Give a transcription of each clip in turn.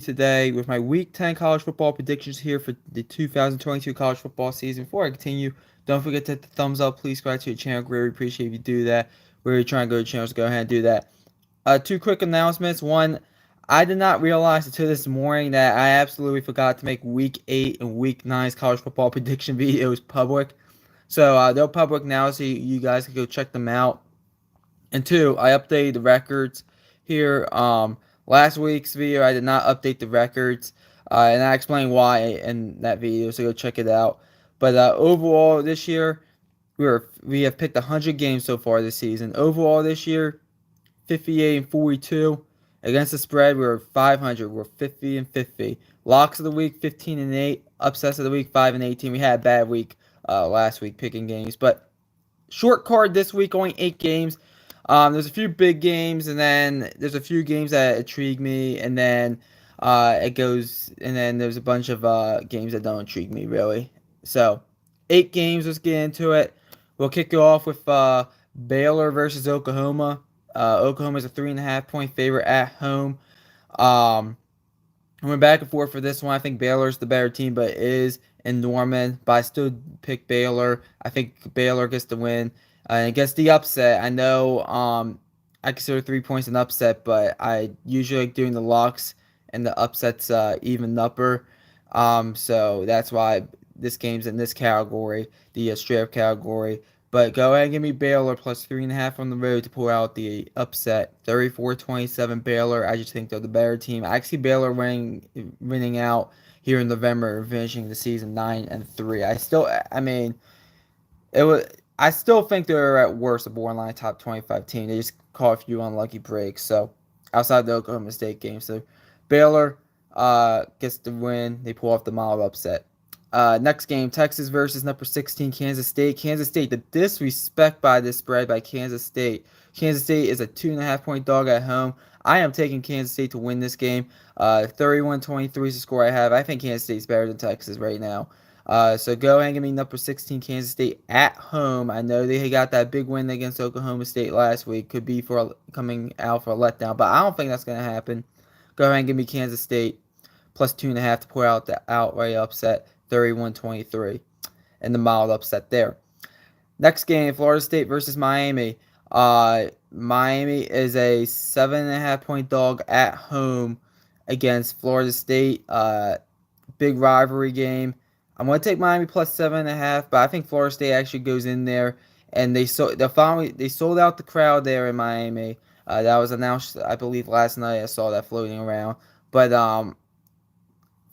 today with my Week 10 college football predictions here for the 2022 college football season. Before I continue, don't forget to hit the thumbs up. Please subscribe to the channel. Greatly appreciate if you do that. We're really trying to go to channels. Go ahead and do that. Two quick announcements. One, I did not realize until this morning that I absolutely forgot to make Week 8 and Week 9's college football prediction videos public. So they're public now, so you guys can go check them out. And two, I updated the records here. Last week's video, I did not update the records, and I explained why in that video, so go check it out. But overall, this year, we have picked 100 games so far this season. Overall, this year, 58 and 42. Against the spread, we were 500. We're 50 and 50. Locks of the week, 15 and 8. Upsets of the week, 5 and 18. We had a bad week last week picking games, but short card this week, only 8 games. There's a few big games, and then there's a few games that intrigue me, and then and then there's a bunch of games that don't intrigue me really. So, 8 games. Let's get into it. We'll kick it off with Baylor versus Oklahoma. Oklahoma's a 3.5 point favorite at home. I went back and forth for this one. I think Baylor's the better team, but it is in Norman. But I still pick Baylor. I think Baylor gets the win. And gets the upset. I know I consider 3 points an upset, but I usually like doing the locks and the upsets even upper. So that's why this game's in this category, the straight up category. But go ahead and give me Baylor plus 3.5 on the road to pull out the upset. 34-27 Baylor. I just think they're the better team. I see Baylor winning out here in November, finishing the season 9-3. It was. I still think they're at worst a borderline top 25 team. They just caught a few unlucky breaks. So outside the Oklahoma State game, so Baylor gets the win. They pull off the mild upset. Next game, Texas versus number 16 Kansas State. Kansas State, the disrespect by this spread by Kansas State. Kansas State is a 2.5 point dog at home. I am taking Kansas State to win this game. 31-23 is the score I have. I think Kansas State's better than Texas right now. So go ahead and give me number 16 Kansas State at home. I know they got that big win against Oklahoma State last week. Could be for coming out for a letdown, but I don't think that's going to happen. Go ahead and give me Kansas State plus 2.5 to pour out the outright upset, 31-23, and the mild upset there. Next game, Florida State versus Miami. Miami is a 7.5 point dog at home against Florida State. Big rivalry game. I'm going to take Miami plus 7.5, but I think Florida State actually goes in there, and they sold out the crowd there in Miami. That was announced, I believe, last night. I saw that floating around. But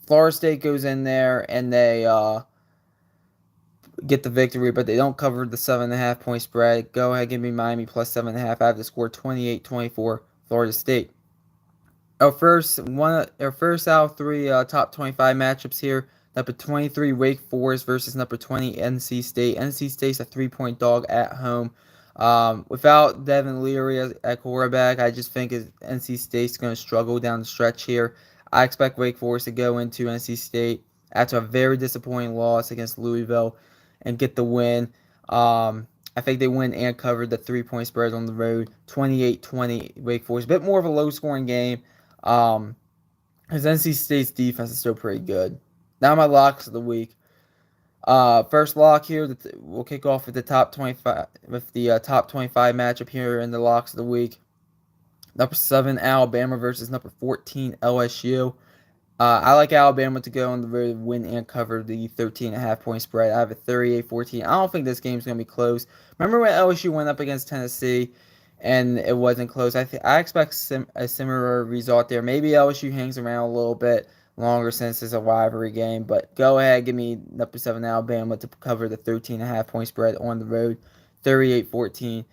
Florida State goes in there and they get the victory, but they don't cover the 7.5 point spread. Go ahead, give me Miami plus 7.5. I have the score 28-24, Florida State. Our first out of 3 top 25 matchups here. Number 23 Wake Forest versus number 20 NC State. NC State's a 3 point dog at home. Without Devin Leary at quarterback, I just think NC State's going to struggle down the stretch here. I expect Wake Forest to go into NC State after a very disappointing loss against Louisville and get the win. I think they win and cover the 3 point spread on the road. 28-20 Wake Forest. A bit more of a low-scoring game because NC State's defense is still pretty good. Now my locks of the week. First lock here, we'll kick off with the top 25 matchup here in the locks of the week. Number 7 Alabama versus number 14 LSU. I like Alabama to go on the road, win and cover the 13.5 point spread. I have a 38-14. I don't think this game's going to be close. Remember when LSU went up against Tennessee and it wasn't close? I expect a similar result there. Maybe LSU hangs around a little bit longer since it's a rivalry game, but go ahead, give me number 7 Alabama to cover the 13.5 point spread on the road. 38-14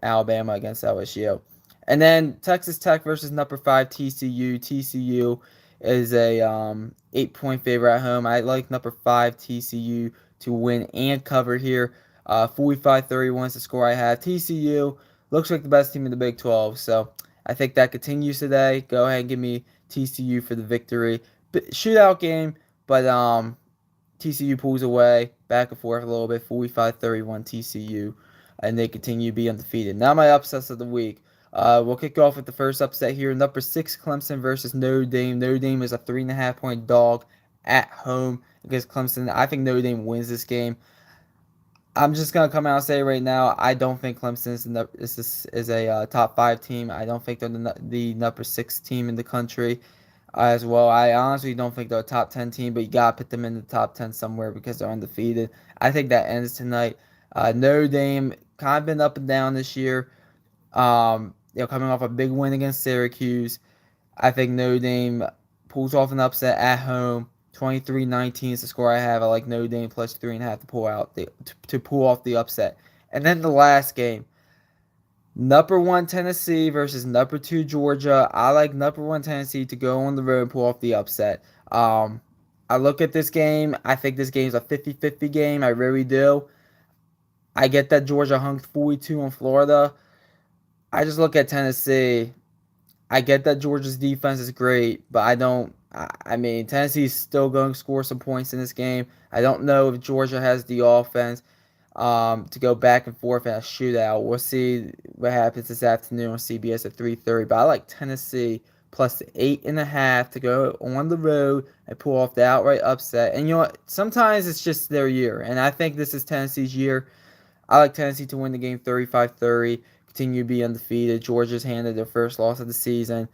Alabama against LSU. And then Texas Tech versus number 5 TCU. TCU is a 8 point favorite at home. I like number 5 TCU to win and cover here. 45-31 is the score I have. TCU looks like the best team in the Big 12, so I think that continues today. Go ahead and give me TCU for the victory. Shootout game, but TCU pulls away, back and forth a little bit. 45-31 TCU, and they continue to be undefeated. Now my upsets of the week. We'll kick off with the first upset here. Number 6 Clemson versus Notre Dame. Notre Dame is a 3.5-point dog at home against Clemson. I think Notre Dame wins this game. I'm just gonna come out and say right now, I don't think Clemson is a top 5 team. I don't think they're the number 6 team in the country as well. I honestly don't think they're a top 10 team, but you gotta put them in the top 10 somewhere because they're undefeated. I think that ends tonight. Notre Dame kind of been up and down this year. Coming off a big win against Syracuse. I think Notre Dame pulls off an upset at home. 23-19 is the score I have. I like Notre Dame plus 3.5 to pull off the upset. And then the last game, number 1 Tennessee versus number 2 Georgia. I like number 1 Tennessee to go on the road and pull off the upset. I look at this game. I think this game is a 50-50 game. I really do. I get that Georgia hung 42 on Florida. I just look at Tennessee. I get that Georgia's defense is great, but I don't. I mean, Tennessee's still going to score some points in this game. I don't know if Georgia has the offense to go back and forth in a shootout. We'll see what happens this afternoon on CBS at 3:30. But I like Tennessee plus 8.5 to go on the road and pull off the outright upset. And you know what? Sometimes it's just their year, and I think this is Tennessee's year. I like Tennessee to win the game 35-30, continue to be undefeated. Georgia's handed their first loss of the season,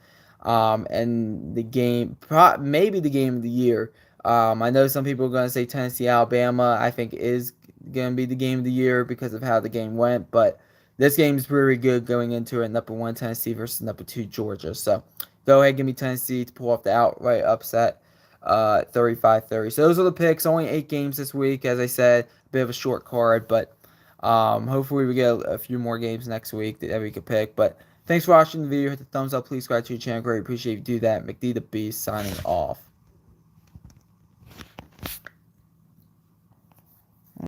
and the game, maybe the game of the year. I know some people are going to say Tennessee, Alabama, I think is going to be the game of the year because of how the game went, but this game is very good going into it. Number 1 Tennessee versus number 2 Georgia. So go ahead, give me Tennessee to pull off the outright upset, 35-30. So those are the picks. Only 8 games this week, as I said, a bit of a short card, but hopefully we get a few more games next week that we could pick. But thanks for watching the video. Hit the thumbs up. Please subscribe to the channel. Great. Appreciate you do that. McD the Beast signing off.